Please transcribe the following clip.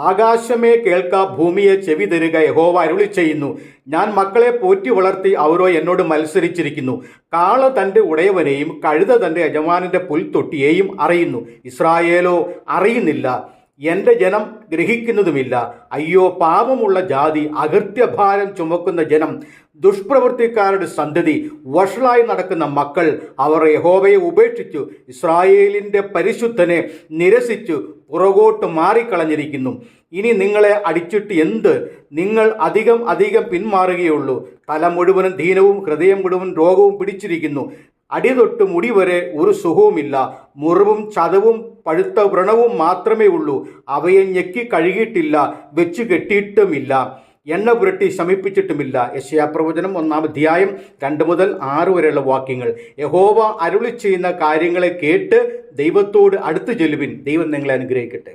ആകാശമേ കേൾക്ക, ഭൂമിയെ ചെവി തരുക, യഹോവ അരുളി ചെയ്യുന്നു. ഞാൻ മക്കളെ പോറ്റി വളർത്തി, അവരോ എന്നോട് മത്സരിച്ചിരിക്കുന്നു. കാള തൻ്റെ ഉടയവനെയും കഴുത തൻ്റെ യജമാനന്റെ പുൽത്തൊട്ടിയെയും അറിയുന്നു, ഇസ്രായേലോ അറിയുന്നില്ല. എൻ്റെ ജനം ഗ്രഹിക്കുന്നതുമില്ല. അയ്യോ, പാപമുള്ള ജാതി, അകൃത്യഭാരം ചുമക്കുന്ന ജനം, ദുഷ്പ്രവൃത്തിക്കാരുടെ സന്തതി, വഷളായി നടക്കുന്ന മക്കൾ. അവർ യഹോവയെ ഉപേക്ഷിച്ചു, ഇസ്രായേലിൻ്റെ പരിശുദ്ധനെ നിരസിച്ചു പുറകോട്ട് മാറിക്കളഞ്ഞിരിക്കുന്നു. ഇനി നിങ്ങളെ അടിച്ചിട്ട് എന്ത്? നിങ്ങൾ അധികം അധികം പിന്മാറുകയുള്ളൂ. തല മുഴുവനും ദീനവും ഹൃദയം മുഴുവൻ രോഗവും പിടിച്ചിരിക്കുന്നു. അടിതൊട്ട് മുടി വരെ ഒരു സുഖവുമില്ല. മുറിവും ചതവും പഴുത്ത വ്രണവും മാത്രമേ ഉള്ളൂ. അവയെ ഞെക്കി കഴുകിയിട്ടില്ല, വെച്ചു കെട്ടിയിട്ടുമില്ല, എണ്ണ പുരട്ടി ശമിപ്പിച്ചിട്ടുമില്ല. യെശയ്യാപ്രവചനം 1-ാം അധ്യായം 2 മുതൽ 6 വരെയുള്ള വാക്യങ്ങൾ. യഹോവ അരുളി ചെയ്യുന്ന കാര്യങ്ങളെ കേട്ട് ദൈവത്തോട് അടുത്തു ചെല്ലുവിൻ. ദൈവം നിങ്ങളെ അനുഗ്രഹിക്കട്ടെ.